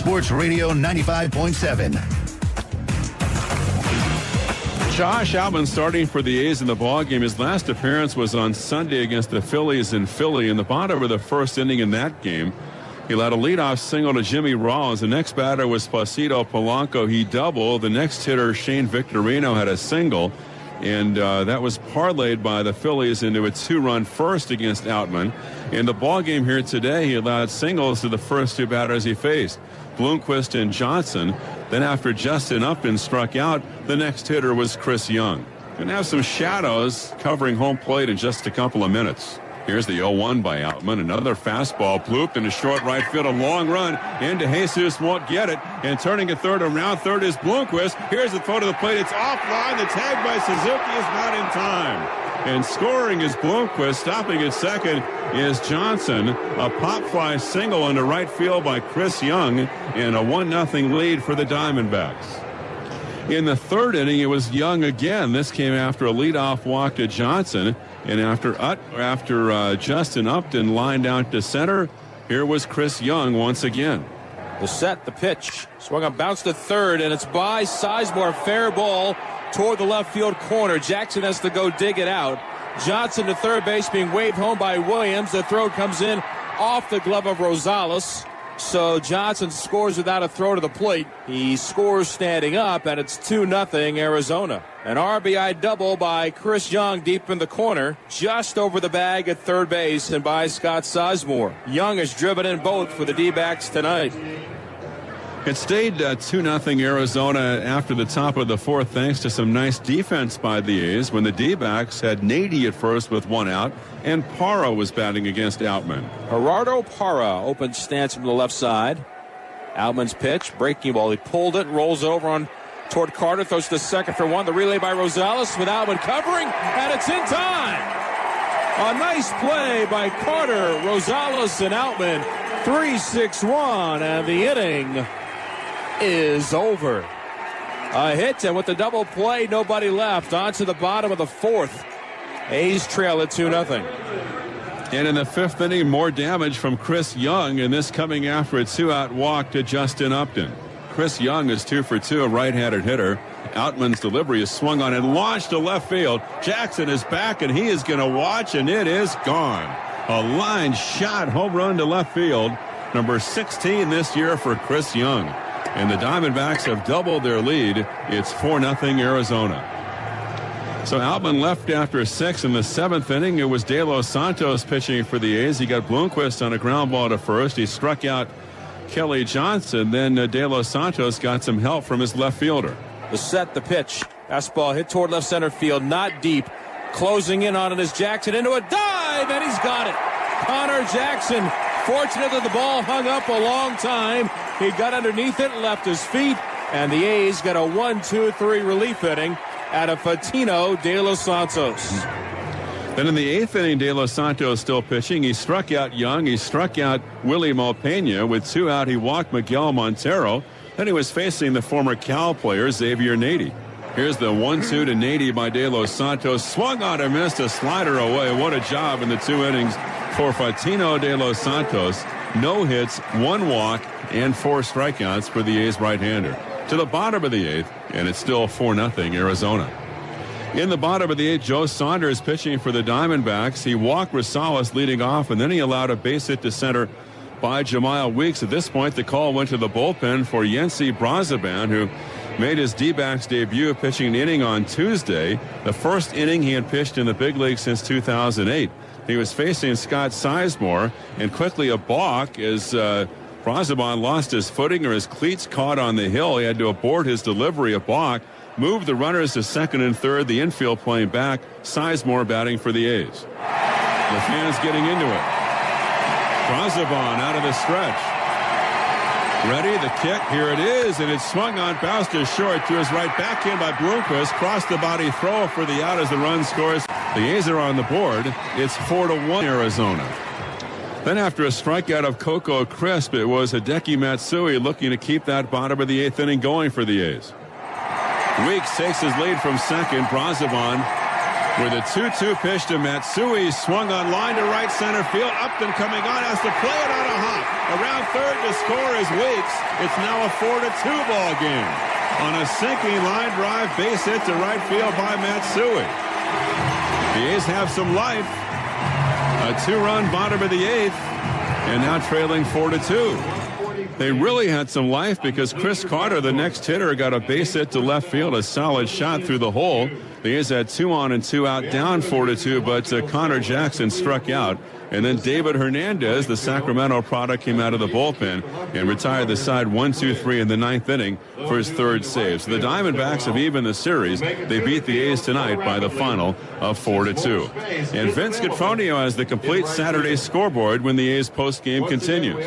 Sports Radio 95.7. Josh Outman starting for the A's in the ballgame. His last appearance was on Sunday against the Phillies in Philly. In the bottom of the first inning in that game, he allowed a leadoff single to Jimmy Rollins. The next batter was Placido Polanco. He doubled. The next hitter, Shane Victorino, had a single. And that was parlayed by the Phillies into a 2-run first against Outman. In the ballgame here today, he allowed singles to the first two batters he faced, Bloomquist and Johnson. Then after Justin Upton struck out, the next hitter was Chris Young. Going to have some shadows covering home plate in just a couple of minutes. Here's the 0-1 by Outman. Another fastball blooped into short right field. A long run into Jesus, won't get it. And turning at third, around third is Bloomquist. Here's the throw to the plate. It's offline. The tag by Suzuki is not in time. And scoring is Bloomquist. Stopping at second is Johnson. A pop fly single into right field by Chris Young. And a 1-0 lead for the Diamondbacks. In the third inning, it was Young again. This came after a leadoff walk to Johnson. And after Justin Upton lined out to center, here was Chris Young once again. The set, the pitch. Swung on, bounce to third, and it's by Sizemore. Fair ball toward the left field corner. Jackson has to go dig it out. Johnson to third base, being waved home by Williams. The throw comes in off the glove of Rosales. So Johnson scores without a throw to the plate. He scores standing up, and it's 2-0 Arizona. An RBI double by Chris Young deep in the corner, just over the bag at third base, and by Scott Sizemore. Young has driven in both for the D-backs tonight. It stayed 2-0 Arizona after the top of the fourth, thanks to some nice defense by the A's when the D-backs had Nady at first with one out, and Parra was batting against Outman. Gerardo Parra open stance from the left side. Outman's pitch, breaking ball. He pulled it, rolls over on toward Carter, throws to second for one. The relay by Rosales with Outman covering, and it's in time. A nice play by Carter, Rosales, and Outman. 3-6-1, and the inning is over. A hit, and with the double play, nobody left. On to the bottom of the fourth. A's trail at 2-0. And in the fifth inning, more damage from Chris Young, and this coming after a 2-out walk to Justin Upton. Chris Young is 2 for 2, a right-handed hitter. Outman's delivery is swung on and launched to left field. Jackson is back, and he is going to watch, and it is gone. A line shot home run to left field. Number 16 this year for Chris Young. And the Diamondbacks have doubled their lead. It's 4-0 Arizona. So Outman left after 6 in the seventh inning. It was De Los Santos pitching for the A's. He got Bloomquist on a ground ball to first. He struck out Kelly Johnson. Then De Los Santos got some help from his left fielder. The set, the pitch. Fastball hit toward left center field, not deep. Closing in on it is Jackson into a dive, and he's got it. Connor Jackson, fortunate that the ball hung up a long time. He got underneath it, left his feet, and the A's got a 1-2-3 relief inning out of Fatino De Los Santos. Then in the eighth inning, De Los Santos still pitching. He struck out Young. He struck out Willie Malpeña. With 2 out, he walked Miguel Montero. Then he was facing the former Cal player, Xavier Nady. Here's the 1-2 to Nady by De Los Santos. Swung on and missed a slider away. What a job in the 2 innings for Fatino De Los Santos. No hits, 1 walk, and 4 strikeouts for the A's right-hander. To the bottom of the 8th, and it's still 4-0 Arizona. In the bottom of the 8th, Joe Saunders pitching for the Diamondbacks. He walked Rosales leading off, and then he allowed a base hit to center by Jemile Weeks. At this point, the call went to the bullpen for Yency Brazaban, who made his D-backs debut pitching an inning on Tuesday, the first inning he had pitched in the big league since 2008. He was facing Scott Sizemore, and quickly a balk as Brazaban lost his footing, or his cleats caught on the hill. He had to abort his delivery, a balk, moved the runners to second and third, the infield playing back, Sizemore batting for the A's. The fans getting into it. Brazaban out of the stretch. Ready, the kick, here it is, and it's swung on, bounced to short, to his right, back in by Bloomquist, cross the body throw for the out as the run scores. The A's are on the board. It's 4-1 Arizona. Then after a strikeout of Coco Crisp, it was Hideki Matsui looking to keep that bottom of the 8th inning going for the A's. Weeks takes his lead from second. Brazaban With a 2-2 pitch to Matsui, swung on line to right center field. Upton coming on, has to play it on a hop. Around third to score is Weeks. It's now a 4-2 ball game. On a sinking line drive, base hit to right field by Matsui. The A's have some life. A 2-run bottom of the 8th, and now trailing 4-2. They really had some life because Chris Carter, the next hitter, got a base hit to left field, a solid shot through the hole. The A's had 2 on and 2 out, down 4-2, but Connor Jackson struck out. And then David Hernandez, the Sacramento product, came out of the bullpen and retired the side 1-2-3 in the 9th inning for his 3rd save. So the Diamondbacks have evened the series. They beat the A's tonight by the final of 4-2. And Vince Cotroneo has the complete Saturday scoreboard when the A's postgame continues.